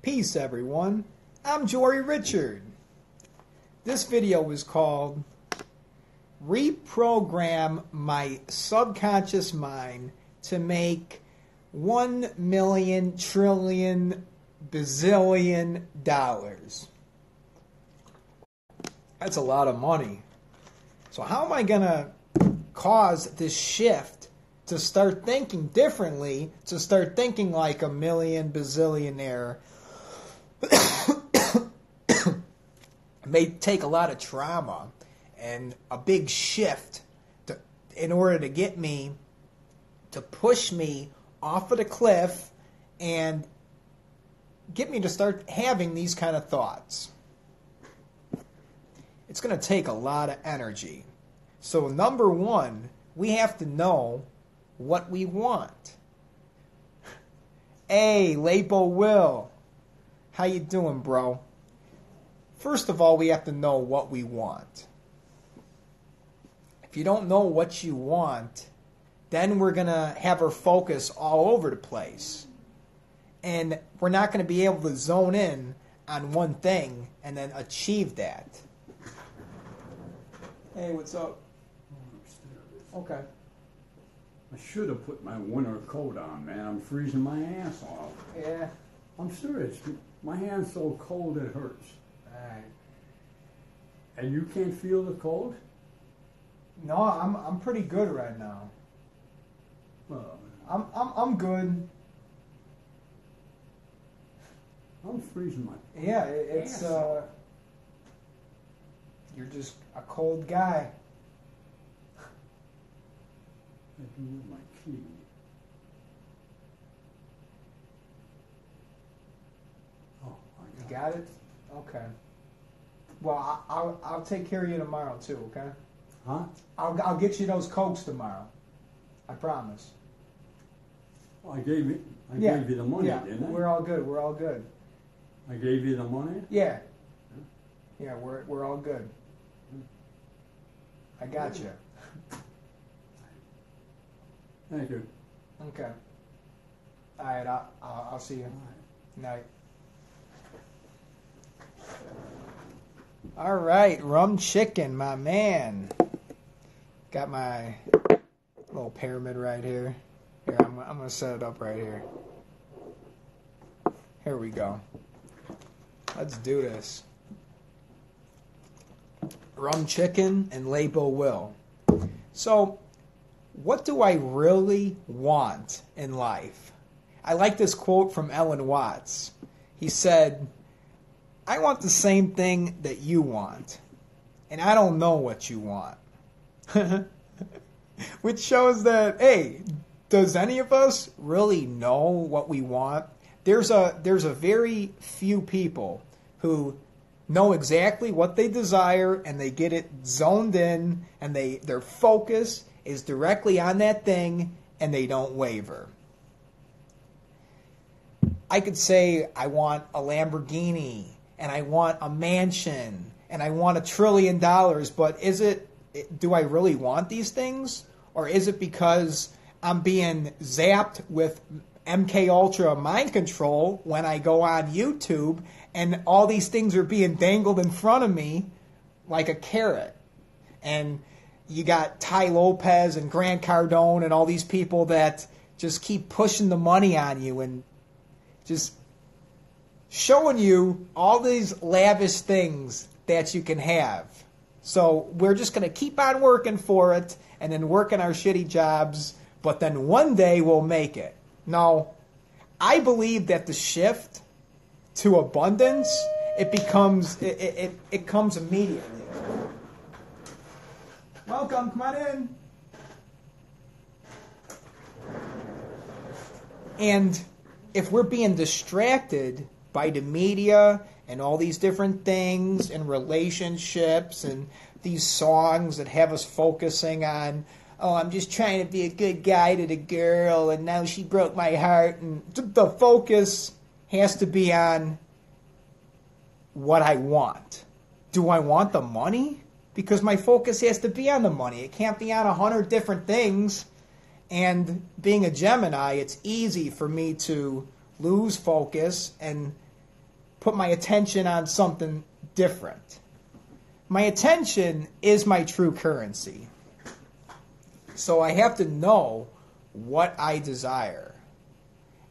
Peace, everyone. I'm Jory Richard. This video is called Reprogram My Subconscious Mind to Make 1,000,000,000,000,000,000,000 dollars. That's a lot of money. So how am I going to cause this shift to start thinking differently, to start thinking like a million bazillionaire? It may take a lot of trauma and a big shift in order to get me, to push me off of the cliff and get me to start having these kind of thoughts. It's going to take a lot of energy. So number one, we have to know what we want. Hey, Lapo Will. How you doing, bro? First of all, we have to know what we want. If you don't know what you want, then we're going to have our focus all over the place. And we're not going to be able to zone in on one thing and then achieve that. Hey, what's up? Okay. I should have put my winter coat on, man. I'm freezing my ass off. Yeah. I'm serious. My hand's so cold it hurts. Alright. And you can't feel the cold? No, I'm pretty good right now. I'm good. I'm freezing my Yeah, it's ass off. You're just a cold guy. I do with my key. Oh, You got it? Okay. Well, I'll take care of you tomorrow too. Okay. Huh? I'll get you those Cokes tomorrow. I promise. Oh, I gave you the money, didn't I? We're all good. We're all good. I gave you the money? Yeah. Yeah, we're all good. I got you. Thank you. Okay. All right. I'll see you. Night. All right, Rum Chicken, my man. Got my little pyramid right here. Here, I'm gonna set it up right here. Here we go. Let's do this. Rum Chicken and Lapo Will. So, what do I really want in life? I like this quote from Ellen Watts. He said, I want the same thing that you want, and I don't know what you want. Which shows that, hey, does any of us really know what we want? There's a very few people who know exactly what they desire, and they get it zoned in, and their focus is directly on that thing, and they don't waver. I could say I want a Lamborghini, and I want a mansion, and I want $1 trillion, but do I really want these things? Or is it because I'm being zapped with MK Ultra mind control when I go on YouTube, and all these things are being dangled in front of me like a carrot? And you got Ty Lopez and Grant Cardone and all these people that just keep pushing the money on you and just showing you all these lavish things that you can have. So we're just going to keep on working for it and then working our shitty jobs, but then one day we'll make it. No, I believe that the shift to abundance, it comes immediately. Welcome, come on in. And if we're being distracted by the media and all these different things and relationships and these songs that have us focusing on, oh, I'm just trying to be a good guy to the girl and now she broke my heart, and the focus has to be on what I want. Do I want the money? Because my focus has to be on the money. It can't be on 100 different things. And being a Gemini, it's easy for me to lose focus and put my attention on something different. My attention is my true currency. So I have to know what I desire.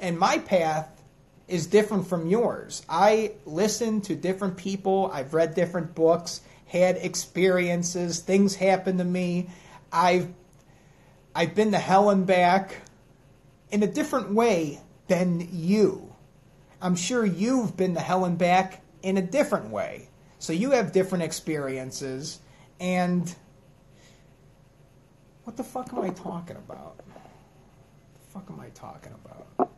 And my path is different from yours. I listen to different people. I've read different books, had experiences, things happen to me. I've been to hell and back in a different way than you. I'm sure you've been to hell and back in a different way. So you have different experiences. And what the fuck am I talking about? What the fuck am I talking about?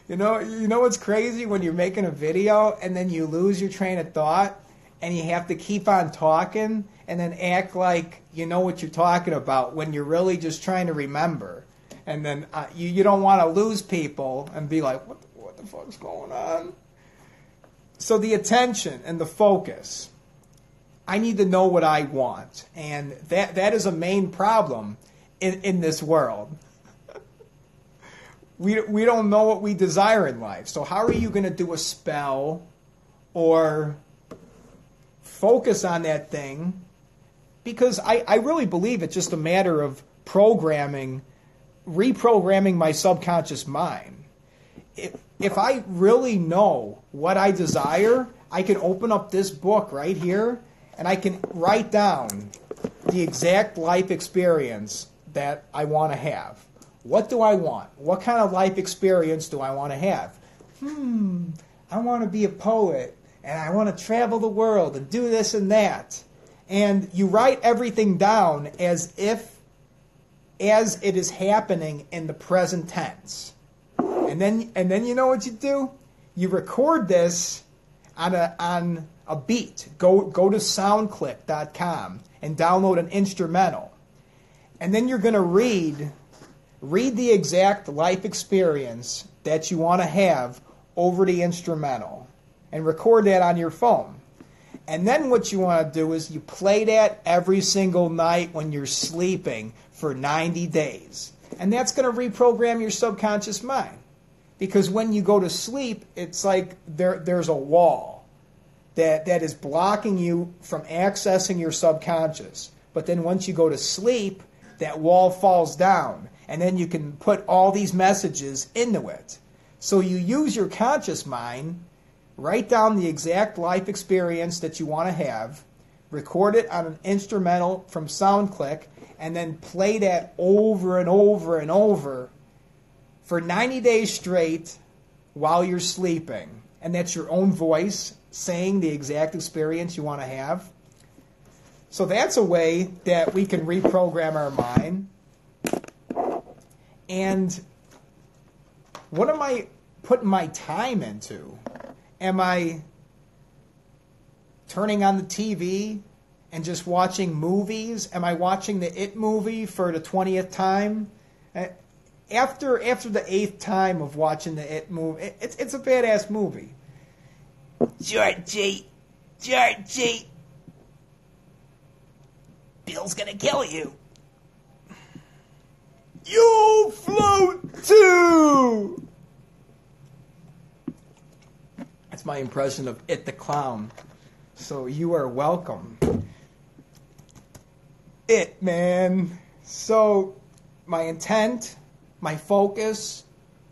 You know what's crazy? When you're making a video and then you lose your train of thought and you have to keep on talking and then act like you know what you're talking about when you're really just trying to remember. And then you don't want to lose people and be like, what the fuck's going on? So the attention and the focus. I need to know what I want. And that is a main problem in this world. We don't know what we desire in life. So how are you going to do a spell or focus on that thing? Because I really believe it's just a matter of reprogramming my subconscious mind. If I really know what I desire, I can open up this book right here and I can write down the exact life experience that I want to have. What do I want? What kind of life experience do I want to have? I want to be a poet, and I want to travel the world and do this and that. And you write everything down as it is happening in the present tense. And then you know what you do? You record this on a beat. Go to soundclick.com and download an instrumental. And then you're going to read the exact life experience that you want to have over the instrumental and record that on your phone. And then what you want to do is you play that every single night when you're sleeping for 90 days. And that's going to reprogram your subconscious mind. Because when you go to sleep, it's like there's a wall that is blocking you from accessing your subconscious. But then once you go to sleep, that wall falls down. And then you can put all these messages into it. So you use your conscious mind, write down the exact life experience that you want to have, record it on an instrumental from SoundClick, and then play that over and over and over for 90 days straight while you're sleeping. And that's your own voice saying the exact experience you want to have. So that's a way that we can reprogram our mind. And what am I putting my time into? Am I turning on the TV and just watching movies? Am I watching the It movie for the 20th time? After the 8th time of watching the It movie, it's a badass movie. Georgie, Bill's gonna kill you. You'll float too! That's my impression of It the Clown. So you are welcome. It, man. So my intent, my focus,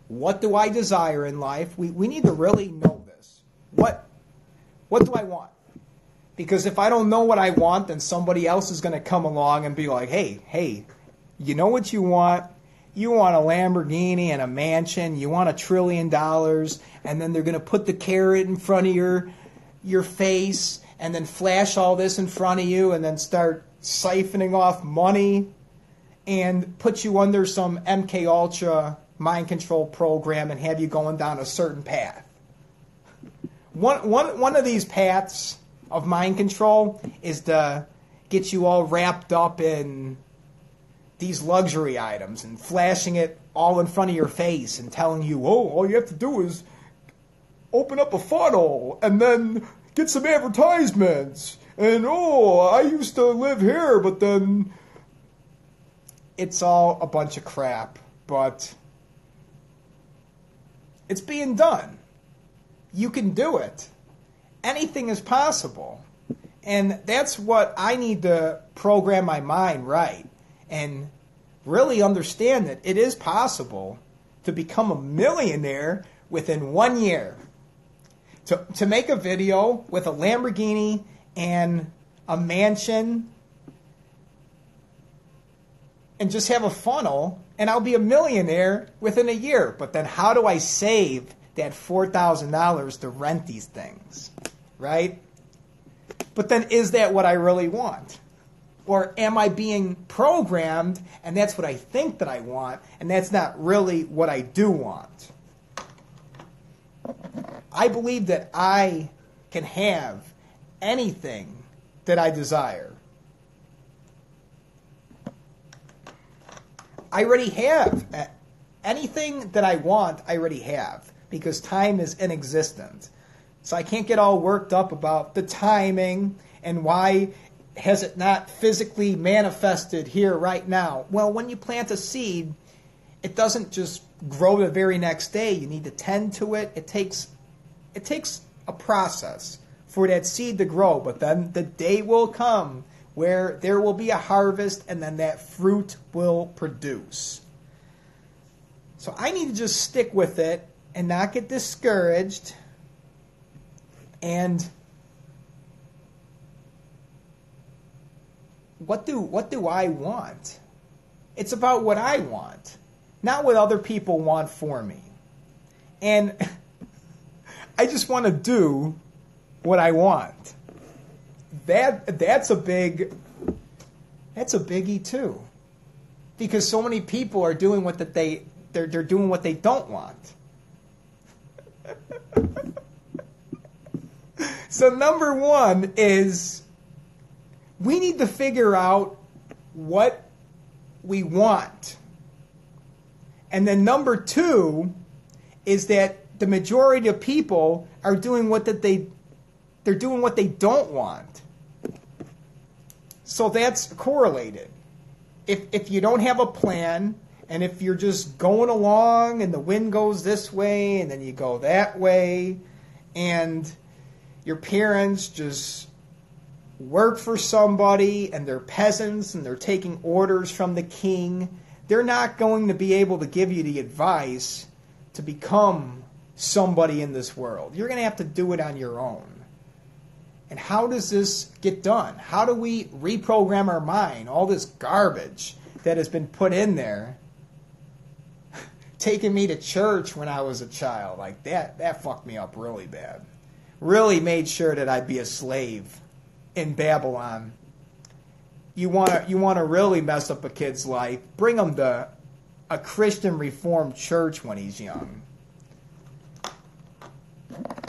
what do I desire in life? We need to really know this. What do I want? Because if I don't know what I want, then somebody else is going to come along and be like, hey, you know what you want? You want a Lamborghini and a mansion. You want $1 trillion. And then they're going to put the carrot in front of your face and then flash all this in front of you and then start siphoning off money and put you under some MK Ultra mind control program and have you going down a certain path. One of these paths of mind control is to get you all wrapped up in these luxury items and flashing it all in front of your face and telling you, oh, all you have to do is open up a funnel and then get some advertisements. And, oh, I used to live here, but then it's all a bunch of crap. But It's being done. You can do it. Anything is possible. And that's what I need to program my mind right and really understand that it is possible to become a millionaire within 1 year. To make a video with a Lamborghini and a mansion and just have a funnel, and I'll be a millionaire within a year. But then how do I save that $4,000 to rent these things, right? But then is that what I really want? Or am I being programmed and that's what I think that I want and that's not really what I do want? I believe that I can have anything that I desire. I already have. Anything that I want, I already have because time is inexistent. So I can't get all worked up about the timing and why has it not physically manifested here right now. Well, when you plant a seed, it doesn't just grow the very next day. You need to tend to it. It takes a process for that seed to grow, but then the day will come where there will be a harvest and then that fruit will produce. So I need to just stick with it and not get discouraged. And what do I want? It's about what I want, not what other people want for me. And I just want to do what I want. That's a biggie too, because so many people are doing they're doing what they don't want. So number one is we need to figure out what we want. And then number two is that the majority of people are doing they're doing what they don't want. So that's correlated. If you don't have a plan, and if you're just going along and the wind goes this way and then you go that way, and your parents just work for somebody and they're peasants and they're taking orders from the king, they're not going to be able to give you the advice to become somebody in this world. You're going to have to do it on your own. And how does this get done? How do we reprogram our mind? All this garbage that has been put in there, taking me to church when I was a child, like that fucked me up really bad. Really made sure that I'd be a slave in Babylon. You want to really mess up a kid's life, bring him to a Christian Reformed church when he's young.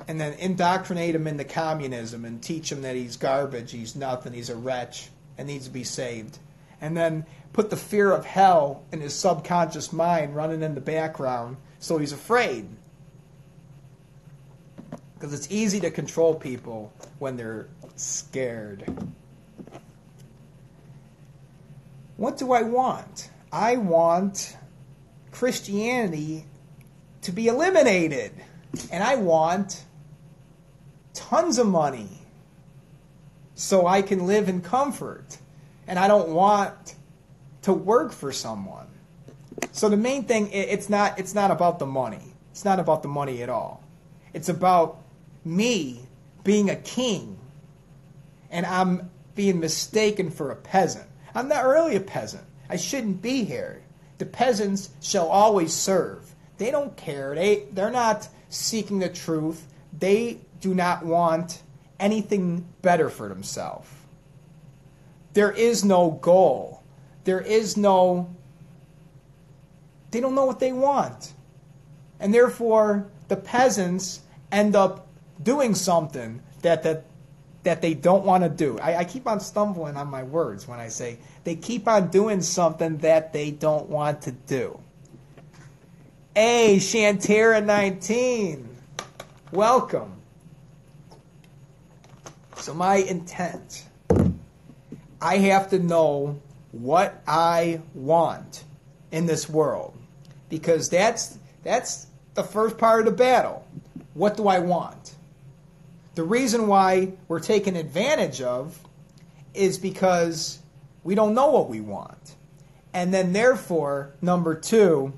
And then indoctrinate him into communism and teach him that he's garbage, he's nothing, he's a wretch, and needs to be saved. And then put the fear of hell in his subconscious mind running in the background so he's afraid. Because it's easy to control people when they're scared. What do I want? I want Christianity to be eliminated. And I want tons of money so I can live in comfort. And I don't want to work for someone. So the main thing, it's not about the money. It's not about the money at all. It's about me being a king and I'm being mistaken for a peasant. I'm not really a peasant. I shouldn't be here. The peasants shall always serve. They don't care. They're not seeking the truth. They do not want anything better for themselves. There is no goal. They don't know what they want. And therefore, the peasants end up doing something that they don't want to do. I keep on stumbling on my words when I say they keep on doing something that they don't want to do. Hey, Shantara19, welcome. So my intent, I have to know what I want in this world, because that's the first part of the battle. What do I want? The reason why we're taken advantage of is because we don't know what we want. And then therefore, number two,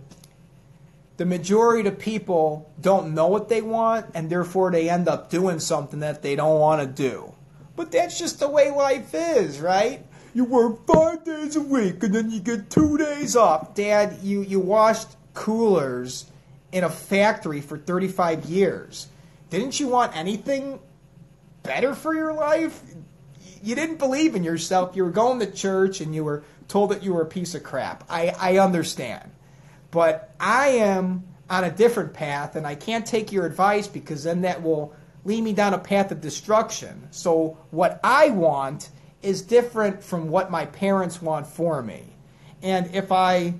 the majority of people don't know what they want, and therefore they end up doing something that they don't want to do. But that's just the way life is, right? You work 5 days a week, and then you get 2 days off. Dad, you washed coolers in a factory for 35 years. Didn't you want anything better for your life? You didn't believe in yourself. You were going to church, and you were told that you were a piece of crap. I understand. But I am on a different path, and I can't take your advice because then that will lead me down a path of destruction. So what I want is different from what my parents want for me. And if I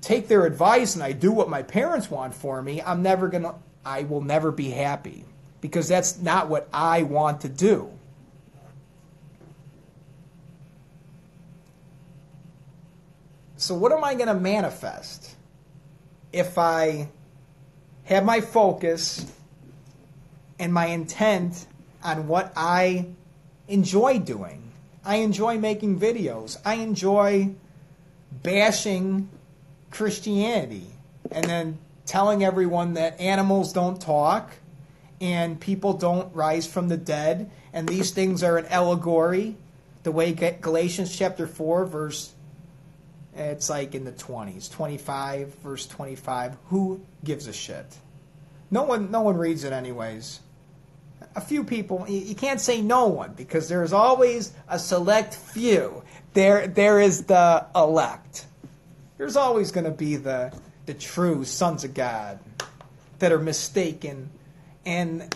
take their advice and I do what my parents want for me, I will never be happy because that's not what I want to do. So what am I going to manifest if I have my focus and my intent on what I enjoy doing? I enjoy making videos. I enjoy bashing Christianity and then telling everyone that animals don't talk and people don't rise from the dead and these things are an allegory, the way Galatians chapter 4 verse, it's like in the 20s, 25, verse 25. Who gives a shit? No one reads it anyways. A few people, you can't say no one because there's always a select few. There is the elect. There's always going to be the true sons of God that are mistaken, and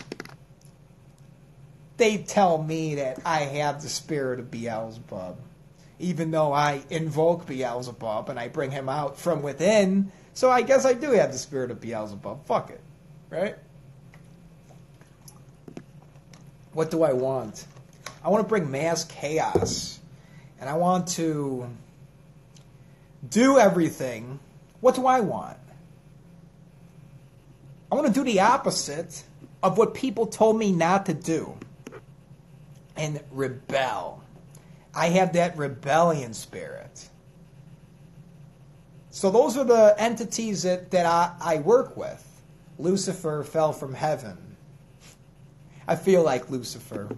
they tell me that I have the spirit of Beelzebub, even though I invoke Beelzebub and I bring him out from within. So I guess I do have the spirit of Beelzebub. Fuck it, right? What do I want? I want to bring mass chaos, and I want to do everything. What do I want? I want to do the opposite of what people told me not to do and rebel. I have that rebellion spirit. So those are the entities that I work with. Lucifer fell from heaven. I feel like Lucifer.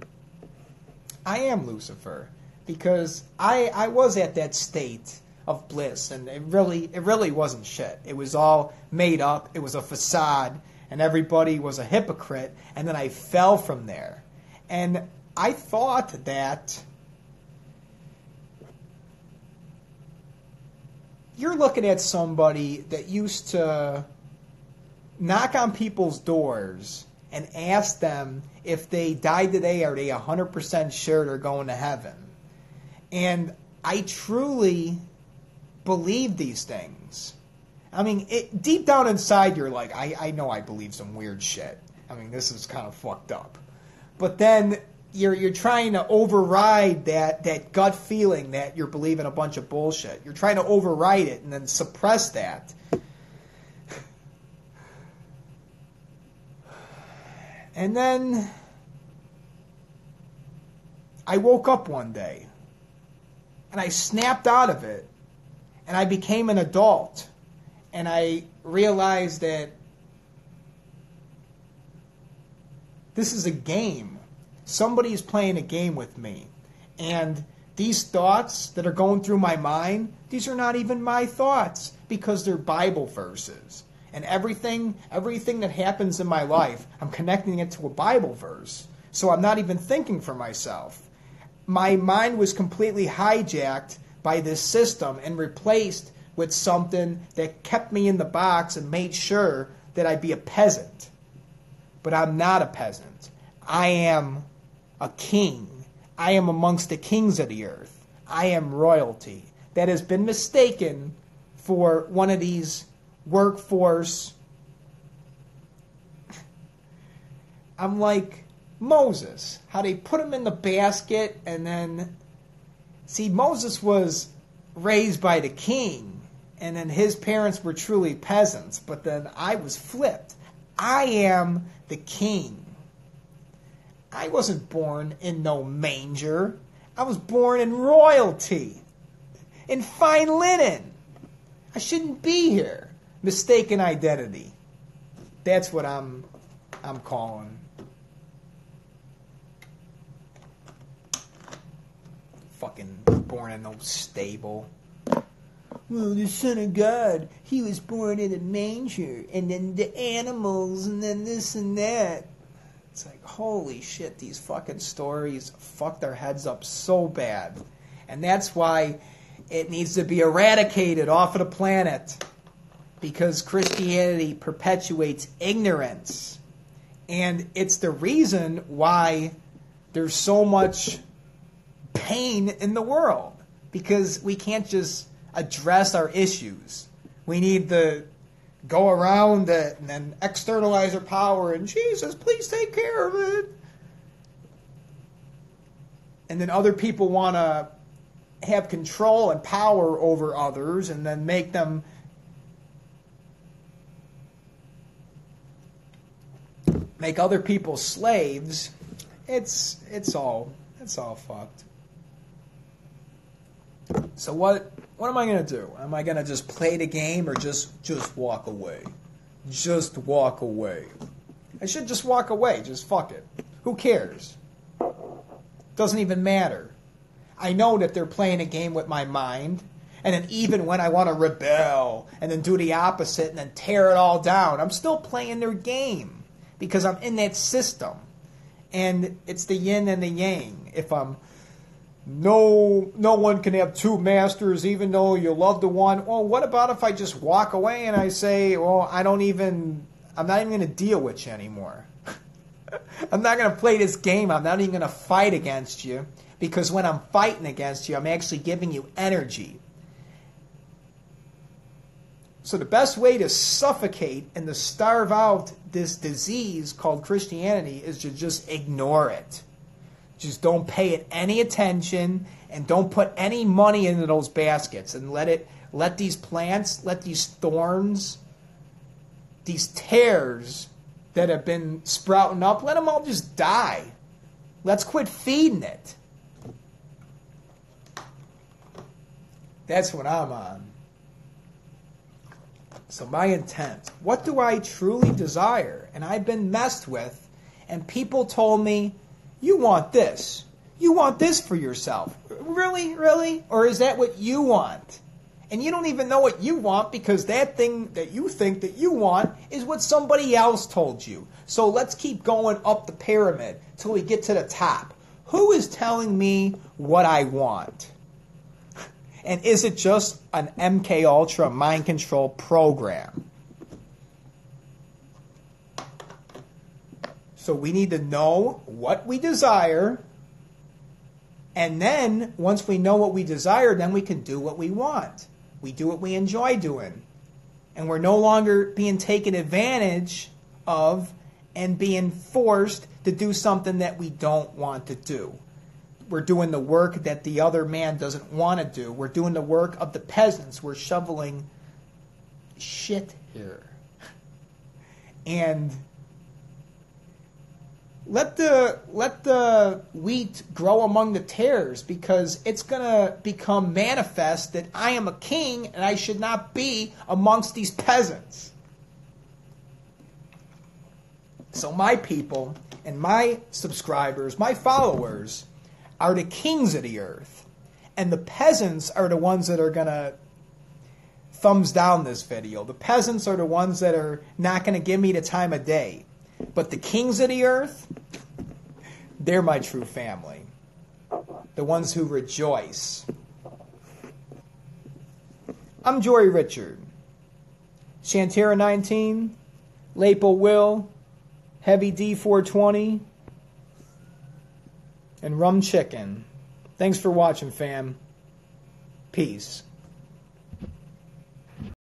I am Lucifer because I was at that state of bliss, and it really wasn't shit. It was all made up. It was a facade, and everybody was a hypocrite. And then I fell from there, and I thought that you're looking at somebody that used to knock on people's doors and ask them if they died today, are they 100% sure they're going to heaven? And I truly believe these things. I mean, deep down inside, you're like, I know I believe some weird shit. I mean, this is kind of fucked up. But then you're trying to override that gut feeling that you're believing a bunch of bullshit. You're trying to override it and then suppress that. And then I woke up one day and I snapped out of it and I became an adult and I realized that this is a game. Somebody's playing a game with me. And these thoughts that are going through my mind, these are not even my thoughts because they're Bible verses. And everything that happens in my life, I'm connecting it to a Bible verse. So I'm not even thinking for myself. My mind was completely hijacked by this system and replaced with something that kept me in the box and made sure that I'd be a peasant. But I'm not a peasant. I am a king. I am amongst the kings of the earth. I am royalty that has been mistaken for one of these workforce. I'm like Moses, how they put him in the basket and then see, Moses was raised by the king And then his parents were truly peasants, but then I was flipped. I am the king. I wasn't born in no manger. I was born in royalty, in fine linen. I shouldn't be here. Mistaken identity. That's what I'm calling. Fucking born in no stable. Well, the Son of God, he was born in a manger, and then the animals, and then this and that. It's like, holy shit, these fucking stories fuck their heads up so bad. And that's why it needs to be eradicated off of the planet. Because Christianity perpetuates ignorance. And it's the reason why there's so much pain in the world. Because we can't just address our issues. We need to go around it and then externalize our power and Jesus, please take care of it. And then other people want to have control and power over others and then make them make other people slaves. It's all fucked. So what am I going to do? Am I going to just play the game or just walk away? Just walk away. I should just walk away. Just fuck it. Who cares? Doesn't even matter. I know that they're playing a game with my mind. And then even when I want to rebel and then do the opposite and then tear it all down, I'm still playing their game. Because I'm in that system. And it's the yin and the yang. If I'm no one can have two masters even though you love the one. Well, what about if I just walk away and I say, well, I'm not even going to deal with you anymore. I'm not going to play this game. I'm not even going to fight against you. Because when I'm fighting against you, I'm actually giving you energy. So the best way to suffocate and to starve out this disease called Christianity is to just ignore it. Just don't pay it any attention and don't put any money into those baskets and let these plants, let these thorns, these tares that have been sprouting up, let them all just die. Let's quit feeding it. That's what I'm on. So my intent, what do I truly desire? And I've been messed with, and people told me, you want this. You want this for yourself. Really? Really? Or is that what you want? And you don't even know what you want because that thing that you think that you want is what somebody else told you. So let's keep going up the pyramid till we get to the top. Who is telling me what I want? And is it just an MK Ultra mind control program? So we need to know what we desire. And then, once we know what we desire, then we can do what we want. We do what we enjoy doing. And we're no longer being taken advantage of and being forced to do something that we don't want to do. We're doing the work that the other man doesn't want to do. We're doing the work of the peasants. We're shoveling shit here. And let the wheat grow among the tares, because it's going to become manifest that I am a king and I should not be amongst these peasants. So my people and my subscribers, my followers, are the kings of the earth. And the peasants are the ones that are going to thumbs down this video. The peasants are the ones that are not going to give me the time of day. But the kings of the earth, they're my true family. The ones who rejoice. I'm Jory Richard. Shantara 19, Lapo Will, Heavy D 420, and Rum Chicken. Thanks for watching, fam. Peace.